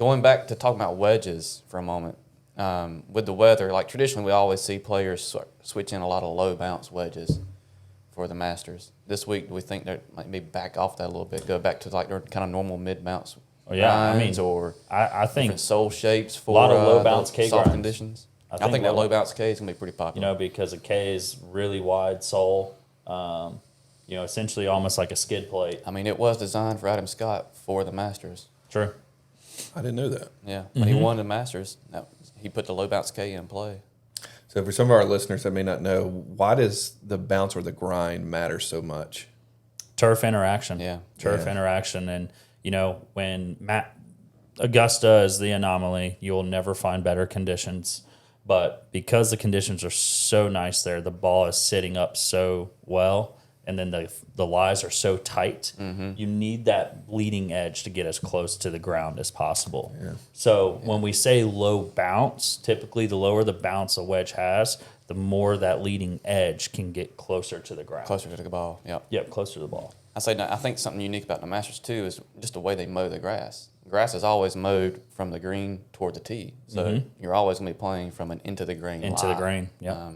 Going back to talking about wedges for a moment, with the weather, like traditionally we always see players switch in a lot of low bounce wedges for the Masters. This week, do we think they might maybe back off that a little bit, go back to like their kind of normal mid bounce grinds, or I think different sole shapes for a lot of low bounce K soft grinds. conditions? I think that low bounce K is gonna be pretty popular. Because a K is really wide sole. Essentially almost like a skid plate. I mean, it was designed for Adam Scott for the Masters. True. I didn't know that. Yeah, when he won the Masters, he put the low bounce K in play. So for some of our listeners that may not know, why does the bounce or the grind matter so much? Turf interaction. Yeah. Turf interaction. And, when Augusta is the anomaly, you'll never find better conditions. But because the conditions are so nice there, the ball is sitting up so well, and then the lies are so tight, you need that leading edge to get as close to the ground as possible. Yeah. So when we say low bounce, typically the lower the bounce a wedge has, the more that leading edge can get closer to the ground. Closer to the ball, Yep, closer to the ball. I think something unique about the Masters, too, is just the way they mow the grass. Grass is always mowed from the green toward the tee. So you're always going to be playing from an into the green Into lie. the green, yeah.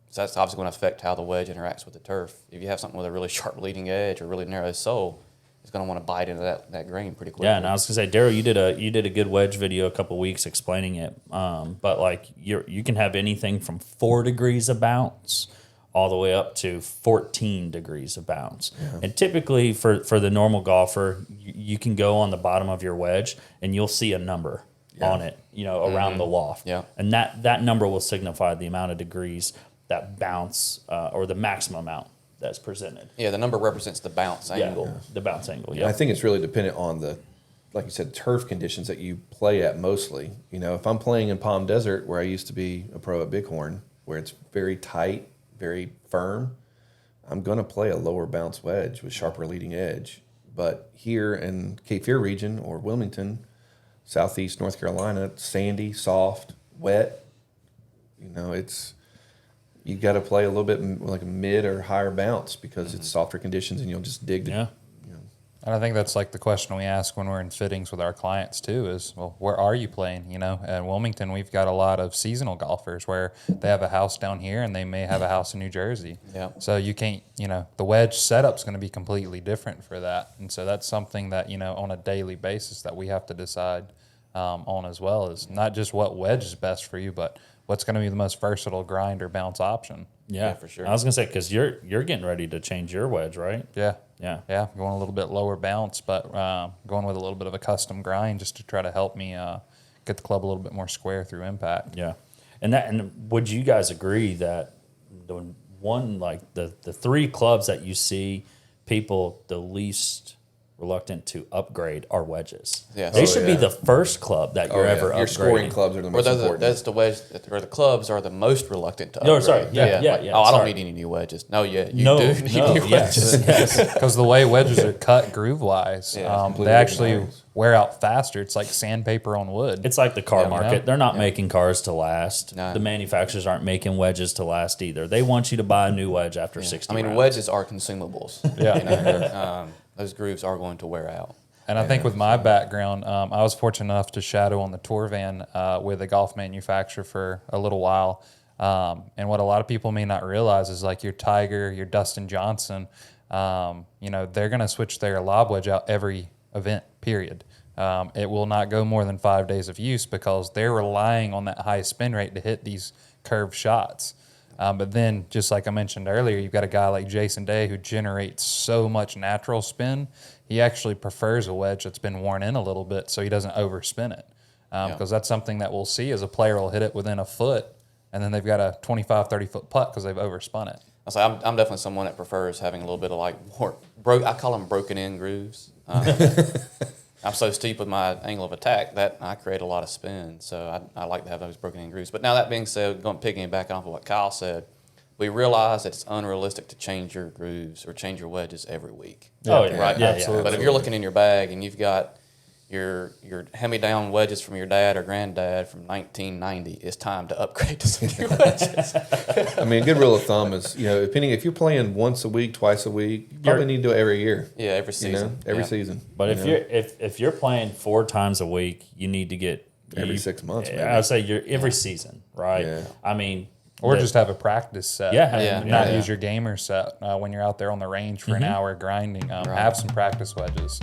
So that's obviously going to affect how the wedge interacts with the turf. If you have something with a really sharp leading edge or really narrow sole, it's going to want to bite into that green pretty quickly. Yeah, and I was going to say, Daryl, you did a good wedge video a couple of weeks explaining it. But like you can have anything from 4 degrees of bounce all the way up to 14 degrees of bounce. Yeah. And typically for the normal golfer, you can go on the bottom of your wedge and you'll see a number on it, around the loft. Yeah. And that number will signify the amount of degrees that bounce or the maximum amount that's presented. Yeah, the number represents the bounce angle. Yeah, the bounce angle, I think it's really dependent on the, like you said, turf conditions that you play at mostly. If I'm playing in Palm Desert, where I used to be a pro at Bighorn, where it's very tight, very firm, I'm going to play a lower bounce wedge with sharper leading edge. But here in Cape Fear region or Wilmington, southeast North Carolina, it's sandy, soft, wet. You got to play a little bit like a mid or higher bounce because it's softer conditions and you'll just dig. Yeah. And I think that's like the question we ask when we're in fittings with our clients too is, well, where are you playing? In Wilmington, we've got a lot of seasonal golfers where they have a house down here and they may have a house in New Jersey. Yeah. So you can't, the wedge setup's going to be completely different for that. And so that's something that, on a daily basis that we have to decide on as well, is not just what wedge is best for you, but what's going to be the most versatile grind or bounce option. Yeah, for sure. I was going to say, because you're getting ready to change your wedge, right? Yeah. Yeah. Going a little bit lower bounce, but going with a little bit of a custom grind just to try to help me get the club a little bit more square through impact. Yeah. And would you guys agree that the one, like the 3 clubs that you see people the least reluctant to upgrade are wedges? Yeah. They should be the first club that you're ever upgrading. Your scoring clubs are the most important. That's the wedge, or the clubs are the most reluctant to upgrade. No, sorry. Yeah. I don't sorry. need any new wedges. No, you do need new Yes. wedges. Yes. Because the way wedges are cut groove-wise, Yeah, they actually wear out faster. It's like sandpaper on wood. It's like the car market. Yeah. They're not making cars to last. No. The manufacturers aren't making wedges to last either. They want you to buy a new wedge after 60 rounds. Wedges are consumables. Yeah. Those grooves are going to wear out. And I think with my background, I was fortunate enough to shadow on the tour van with a golf manufacturer for a little while. And what a lot of people may not realize is like your Tiger, your Dustin Johnson, they're going to switch their lob wedge out every event, period. It will not go more than 5 days of use because they're relying on that high spin rate to hit these curved shots. But then, just like I mentioned earlier, you've got a guy like Jason Day who generates so much natural spin. He actually prefers a wedge that's been worn in a little bit so he doesn't overspin it. Because that's something that we'll see as a player will hit it within a foot, and then they've got a 25, 30-foot putt because they've overspun it. I'm definitely someone that prefers having a little bit of I call them broken-in grooves. I'm so steep with my angle of attack that I create a lot of spin, so I like to have those broken-in grooves. But now that being said, picking back off of what Kyle said, we realize that it's unrealistic to change your grooves or change your wedges every week. Oh, yeah. Right? Yeah, Absolutely. But if you're looking in your bag and you've got your hand-me-down wedges from your dad or granddad from 1990, it's time to upgrade to some new wedges. I mean, a good rule of thumb is, depending if you're playing once a week, twice a week, you probably need to do it every year. Yeah, every season. Every season. But if you're playing 4 times a week, you need to get every 6 months. Maybe. I would say you're every season, right? Yeah. I mean, Or just have a practice set. Yeah. Use your gamer set when you're out there on the range for an hour grinding. Have some practice wedges.